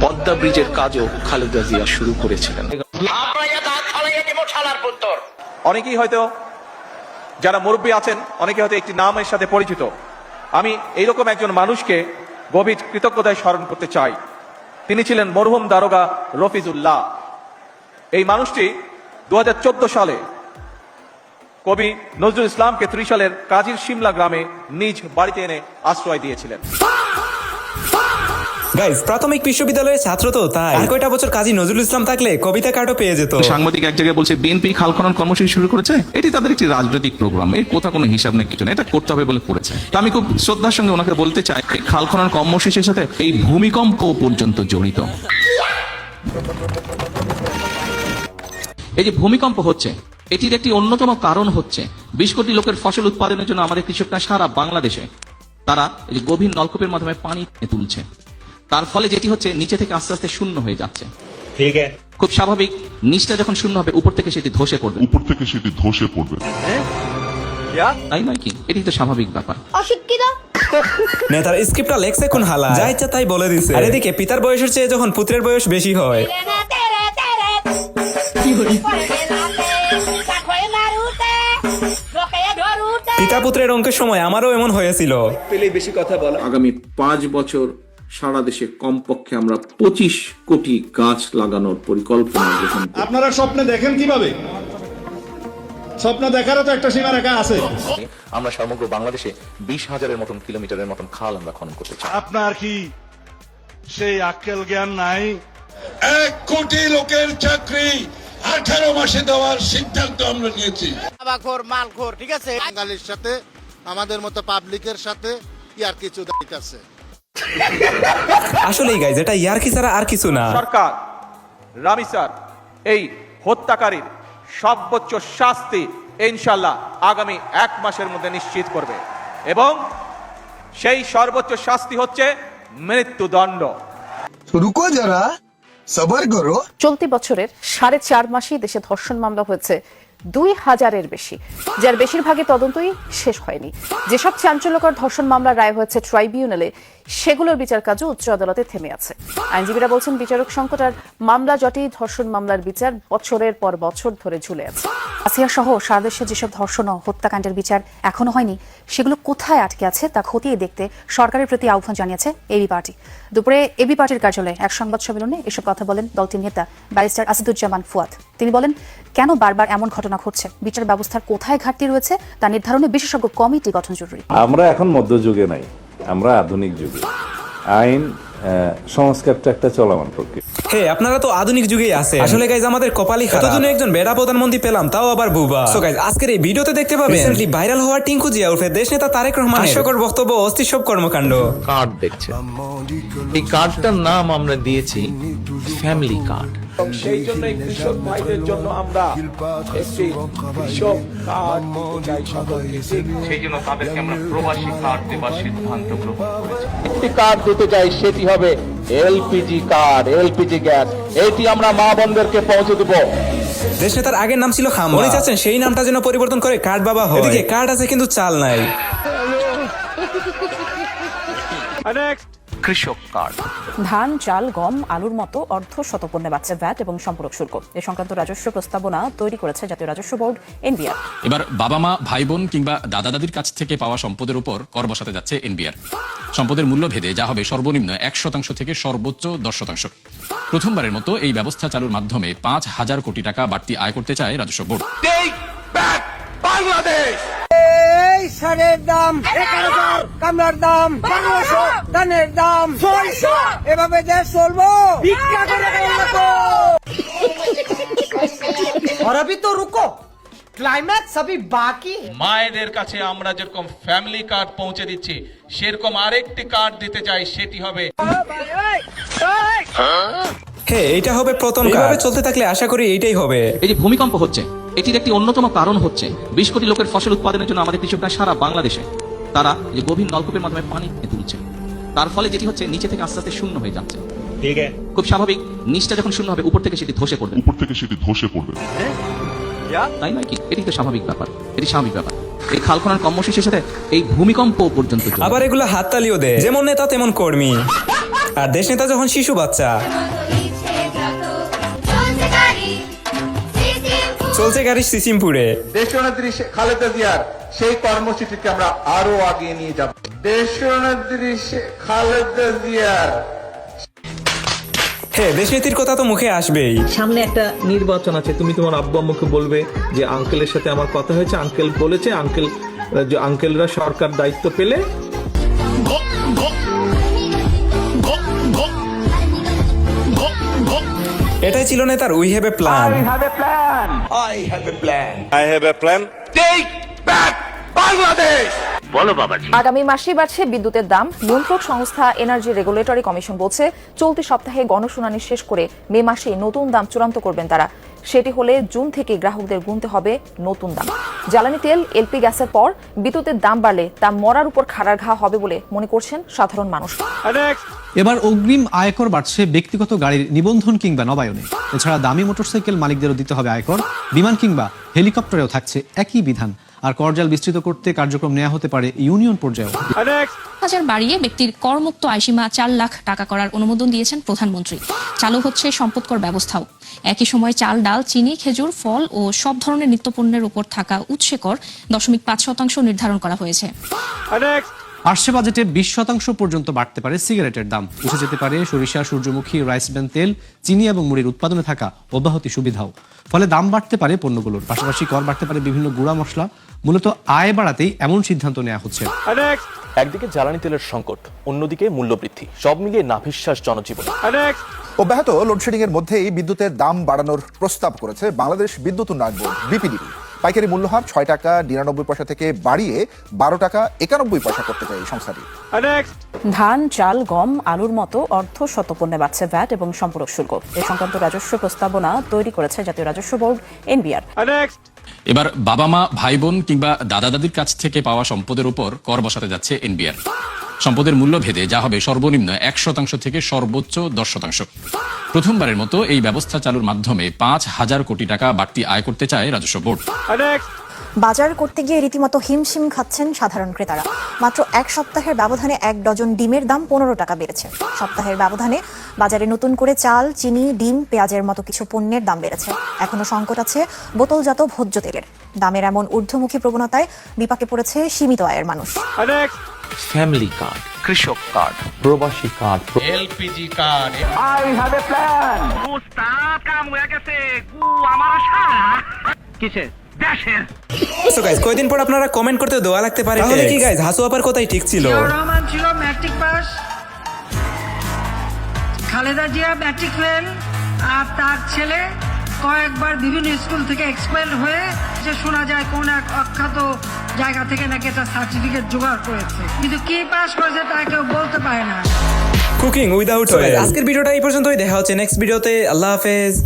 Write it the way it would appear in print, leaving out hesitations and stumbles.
পদ্মা ব্রিজের কাজও খালেদা জিয়া শুরু করেছিলেন। অনেকেই হয়তো যারা মুরব্বী আছেন অনেকে হয়তো একটি নামের সাথে পরিচিত। আমি এইরকম একজন মানুষকে গভীর কৃতজ্ঞতায় স্মরণ করতে চাই। তিনি ছিলেন মরহুম দারোগা রফিজুল্লাহ। এই মানুষটি 2014 সালে কবি নজরুল ইসলামকে ত্রিশালের কাজীর শিমলা গ্রামে নিজ বাড়িতে এনে আশ্রয় দিয়েছিলেন। গাইস, প্রাথমিক বিশ্ববিদ্যালয়ের ছাত্র তো তাই আর কয়টা বছর কাজী নজরুল ইসলাম থাকলে কবিতা কার্ডও পেয়ে যেত। সাংবাদিক এক জায়গায় বলছে বিএনপি খাল খনন কর্মসূচি শুরু করেছে, এটি তাদের একটি রাজনৈতিক প্রোগ্রাম, এর কোথাও কোনো হিসাব নেই, কিছু না, এটা করতে হবে বলে করেছে। তো আমি খুব শ্রদ্ধার সঙ্গে ওনাকে বলতে চাই, খাল খনন কর্মসূচির সাথে এই ভূমিকম্প পর্যন্ত জড়িত। এই যে ভূমিকম্প হচ্ছে, এটির একটি অন্যতম কারণ হচ্ছে 20 কোটি লোকের ফসল উৎপাদনের জন্য আমাদের কৃষকরা সারা বাংলাদেশে তারা এই যে গভীর নলকূপের মাধ্যমে পানি তুলছে। তার ফলে যেটি হচ্ছে নিচে থেকে আস্তে আস্তে শূন্য হয়ে যাচ্ছে। ঠিক আছে, খুব স্বাভাবিক, নিচটা যখন শূন্য হবে উপর থেকে সেটি ধসে পড়বে, তাই নয় কি? এটি তো স্বাভাবিক ব্যাপার। অশিক্ষিত নেতার স্ক্রিপ্টটা লেখছে কোন হালা, যা ইচ্ছা তাই বলে দিছে। আর এদিকে পিতার বয়সের চেয়ে যখন পুত্রের বয়স বেশি হয়, পিতা পুত্রের অঙ্কের সময় আমারও এমন হয়েছিল। আগামী 5 বছর সারা দেশে কমপক্ষে আমরা 25 কোটি গাছ লাগানোর পরিকল্পনা গ্রহণ করব। আপনারা স্বপ্নে দেখেন কিভাবে? স্বপ্ন দেখারও তো একটা সীমারেখা আছে। আমরা সমগ্র বাংলাদেশে 20,000-এর মতন কিলোমিটারের মতন খাল আমরা খনন করতে চাই। আপনার কি সেই আক্কেল জ্ঞান নাই? 1 কোটি লোকের চাকরি 18 মাসে দেওয়ার সিদ্ধান্ত আমরা নিয়েছি। আবাখোর মালখোর, ঠিক আছে, বাঙালির সাথে আমাদের মতো পাবলিকের সাথে কি আর কিছু দায়িত্ব আছে? আসলেই গাইজ, এটা ইয়ারকি ছাড়া আর কিছু না। সরকার রামিসার এই হত্যাকারীর সর্বোচ্চ শাস্তি ইনশাল্লাহ আগামী 1 মাসের মধ্যে নিশ্চিত করবে এবং সেই সর্বোচ্চ শাস্তি হচ্ছে মৃত্যুদণ্ড। রুকো যারা, সবর করো। চলতি বছরের 4.5 মাসেই দেশে ধর্ষণ মামলা হয়েছে 2000-এর বেশি, যার বেশিরভাগই তদন্তই শেষ হয়নি। যেসব চাঞ্চল্যকর ধর্ষণ মামলার রায় হয়েছে ট্রাইব্যুনালে, সেগুলোর বিচার কাজও উচ্চ আদালতে থেমে আছে। আইনজীবীরা বলছেন বিচারক সংকট আর মামলা জটে ধর্ষণ মামলার বিচার বছরের পর বছর ধরে ঝুলে আছে। আসিয়া সহ সারা দেশে যেসব ধর্ষণ ও হত্যাকাণ্ডের বিচার এখনো হয়নি, সেগুলো কোথায় আটকে আছে তা খতিয়ে দেখতে সরকারের প্রতি আহ্বান জানিয়েছে এবি পার্টি। দুপুরে এবি পার্টির কার্যালয়ে এক সংবাদ সম্মেলনে এসব কথা বলেন দলটির নেতা ব্যারিস্টার আসাদুজ্জামান ফুয়াদ। তিনি বলেন, কেন বারবার এমন ঘটনা ঘটছে, বিচার ব্যবস্থার কোথায় ঘাটতি রয়েছে তা নির্ধারণে বিশেষজ্ঞ কমিটি গঠন জরুরি। আমরা এখন মধ্যযুগে নাই, আমরা আধুনিক যুগে। আইন সংস্কারটা একটা চলমান প্রক্রিয়া। হে, আপনারা তো আধুনিক যুগেই আছে। আসলে গাইজ আমাদের কপালই খারাপ, এতদিনে একজন বেড়া প্রধানমন্ত্রী পেলাম, তাও আবার বুবা। সো গাইজ, আজকের এই ভিডিওতে দেখতে পাবেন রিসেন্টলি ভাইরাল হওয়া টিঙ্কু জিয়া উর্ফে দেশ নেতা তারেক রহমান হাস্যকর বক্তব্য, অস্থির সব কর্মকাণ্ড। কার্ড দেখছে, এই কার্ডটার নাম আমরা দিয়েছি ফ্যামিলি কার্ড। সেই জন্য কৃষক ভাইদের জন্য আমরা একটি কৃষক কার্ড চাই সকলকে। সেই জন্য তাদেরকে আমরা প্রবাসী কার্ড দেওয়ার সিদ্ধান্ত গ্রহণ করেছি। একটি কার্ড দিতে চাই, সেটি হবে এলপিজি কার্ড, এলপিজি গ্যাস। এটি আমরা মা বোনদেরকে পৌঁছে দেব। দেশ নেতার আগের নাম ছিল হাম, উনি চাচ্ছেন সেই নামটা যেন পরিবর্তন করে কার্ড বাবা হয়। এদিকে কার্ড আছে কিন্তু চাল নাই। কৃষক কার্ড। ধান, চাল, গম, আলুর মতো অর্ধ শতপণ্যে বাড়ছে ভ্যাট এবং সম্পূরক শুল্ক। এ সংক্রান্ত রাজস্ব প্রস্তাবনা তৈরি করেছে জাতীয় রাজস্ব বোর্ড, এনবিআর। এবার বাবা মা, ভাই বোন কিংবা দাদা দাদির কাছ থেকে পাওয়া সম্পদের উপর কর বসাতে যাচ্ছে এনবিআর। সম্পদের মূল্য ভেদে যা হবে সর্বনিম্ন 1% থেকে সর্বোচ্চ 10%। প্রথমবারের মতো এই ব্যবস্থা চালুর মাধ্যমে 5,000 কোটি টাকা বাড়তি আয় করতে চায় রাজস্ব বোর্ড। সারের দাম 11,000, কামলার দাম 1200, ধানের দাম 600, এভাবে দেশ চলবো ভিক্ষা করে और अभी तो रुको, ক্লাইম্যাক্স अभी बाकी। মায়েদের কাছে আমরা যেরকম ফ্যামিলি কার্ড পৌঁছে দিচ্ছি, সেরকম আরেকটি কার্ড দিতে চাই, সেটি হবে হে, এইটা হবে প্রথম কাজ। এভাবে চলতে থাকলে আশা করি এইটাই হবে। এই যে ভূমিকম্প হচ্ছে, এটির একটি অন্যতম কারণ হচ্ছে 20 কোটি লোকের ফসল উৎপাদনের জন্য আমাদের কৃষকরা সারা বাংলাদেশে তারা এই গভীর নলকূপের মাধ্যমে পানি তুলছে। তার ফলে যেটি হচ্ছে নিচে থেকে আস্তে আস্তে শূন্য হয়ে যাচ্ছে। ঠিক আছে, খুব স্বাভাবিক, নিচটা যখন শূন্য হবে উপর থেকে সেটি ধসে পড়বে, তাই নয় কি? এটি তো স্বাভাবিক ব্যাপার, এটি স্বাভাবিক ব্যাপার। এই খাল খনন কর্মসূচির সাথে এই ভূমিকম্প পর্যন্ত। আবার এগুলো হাততালিও দেয়, যেমন নেতা তেমন কর্মী। আর দেশ নেতা যখন শিশু বাচ্চা। চলছে গাড়ি সিসিমপুরে। দেশনেত্রী খালেদা জিয়ার সেই কর্মসূচিকে আমরা আরো আগিয়ে নিয়ে যাব। দেশনেত্রী খালেদা জিয়ার হ্যাঁ, দেশনীতির কথা তো মুখে আসবেই। সামনে একটা নির্বাচন আছে, তুমি তোমার আব্বু আম্মুকে বলবে যে আঙ্কেলের সাথে আমার কথা হয়েছে, আঙ্কেল বলেছে, আঙ্কেলরা সরকার দায়িত্ব পেলে এটাই ছিল নেতার উই হ্যাভ এ প্ল্যান। আগামী মাসেই বাড়ছে বিদ্যুতের দাম। নিয়ন্ত্রক সংস্থা এনার্জি রেগুলেটরি কমিশন বলছে চলতি সপ্তাহে গণশুনানি শেষ করে মে মাসে নতুন দাম চূড়ান্ত করবেন তারা। সেটি হলে জুন থেকে গ্রাহকদের গুনতে হবে নতুন দাম। জ্বালানি তেল, এলপি গ্যাসের পর বিদ্যুতের দাম বাড়লে তা মরার উপর খাড়ার ঘা হবে বলে মনে করছেন সাধারণ মানুষ। এবার অগ্রিম আয়কর বাড়ছে ব্যক্তিগত গাড়ির নিবন্ধন কিংবা নবায়নে। এছাড়া দামি মোটরসাইকেল মালিকদেরও দিতে হবে আয়কর। বিমান কিংবা হেলিকপ্টারেও থাকছে একই বিধান। আর করজাল বিস্তৃত করতে কার্যক্রম নেওয়া হতে পারে ইউনিয়ন পর্যায়েও। হাজার বাড়িয়ে ব্যক্তির করমুক্ত আয়সীমা 4 লাখ টাকা করার অনুমোদন দিয়েছেন প্রধানমন্ত্রী। চালু হচ্ছে সম্পদ কর ব্যবস্থাও। একই সময় চাল, ডাল, চিনি, খেজুর, ফল ও সব ধরনের নিত্যপণ্যের উপর থাকা উৎসে কর 0.5% নির্ধারণ করা হয়েছে। আসছে বাজেটে 20% পর্যন্ত বাড়তে পারে সিগারেটের দাম। উঠে যেতে পারে সরিষা, সূর্যমুখী, রাইস ব্র্যান তেল, চিনি এবং মুড়ির উৎপাদনে থাকা অব্যাহতি সুবিধাও। ফলে দাম বাড়তে পারে পণ্যগুলোর, পাশাপাশি কর বাড়তে পারে বিভিন্ন গুঁড়া মশলা। মূলত আয় বাড়াতেই এমন সিদ্ধান্ত নেওয়া হচ্ছে। একদিকে জ্বালানি তেলের সংকট, অন্যদিকে মূল্যবৃদ্ধি, সব মিলিয়ে নাভিশ্বাস জনজীবন। অব্যাহত লোডশেডিং এর মধ্যেই বিদ্যুতের দাম বাড়ানোর প্রস্তাব করেছে বাংলাদেশ বিদ্যুৎ উন্নয়ন বোর্ড বিপিডিবি। পাইকারি মূল্যহার 6 টাকা 99 পয়সা থেকে বাড়িয়ে 12 টাকা 91 পয়সা করতে চায় এই সংস্থাটি। ধান, চাল, গম, আলুর মতো অর্ধ শতপণ্যে বাড়ছে ভ্যাট এবং সম্পূরক শুল্ক। এ সংক্রান্ত রাজস্ব প্রস্তাবনা তৈরি করেছে জাতীয় রাজস্ব বোর্ড এনবিআর। এবার বাবা মা, ভাই বোন কিংবা দাদা দাদির কাছ থেকে পাওয়া সম্পদের উপর কর বসাতে যাচ্ছে এনবিআর। সম্পদের মূল্য ভেদে যা হবে সর্বনিম্ন 1% থেকে সর্বোচ্চ 10%। প্রথমবারের মতো এই ব্যবস্থা চালুর মাধ্যমে 5,000 কোটি টাকা বাড়তি আয় করতে চায় রাজস্ব বোর্ড। বাজার করতে গিয়ে রীতিমতো হিমশিম খাচ্ছেন সাধারণ ক্রেতারা। মাত্র 1 সপ্তাহের ব্যবধানে 1 ডজন ডিমের দাম 15 টাকা বেড়েছে। সপ্তাহের ব্যবধানে বাজারে নতুন করে চাল, চিনি, ডিম, পেঁয়াজের মতো কিছু পণ্যের দাম বেড়েছে। এখনো সংকট আছে বোতলজাত ভোজ্য তেলের। দামের এমন ঊর্ধ্বমুখী প্রবণতায় বিপাকে পড়েছে সীমিত আয়ের মানুষ। ফ্যামিলি কার্ড, কৃষক কার্ড, প্রবাসী card, LPG card. So guys, কয়দিন পর আপনারা কমেন্ট করতে দোয়া লাগতে পারে। তাহলে কি গাইস, হাসু আপার কথাই ঠিক ছিল? রহমান ছিল matric pass, Khaleda Zia matric fail, আর তার ছেলে কয়েকবার বিভিন্ন স্কুল থেকে এক্সপেল হয়ে যে শোনা যায় কোন এক অখ্যাত জায়গা থেকে নাকি একটা সার্টিফিকেট জোগাড় করেছে, কিন্তু কি পাস করেছে তা কেউ বলতে পারে না। Cooking without oil. আজকের ভিডিওটা এই পর্যন্তই। দেখা হচ্ছে নেক্সট ভিডিওতে। আল্লাহ হাফেজ।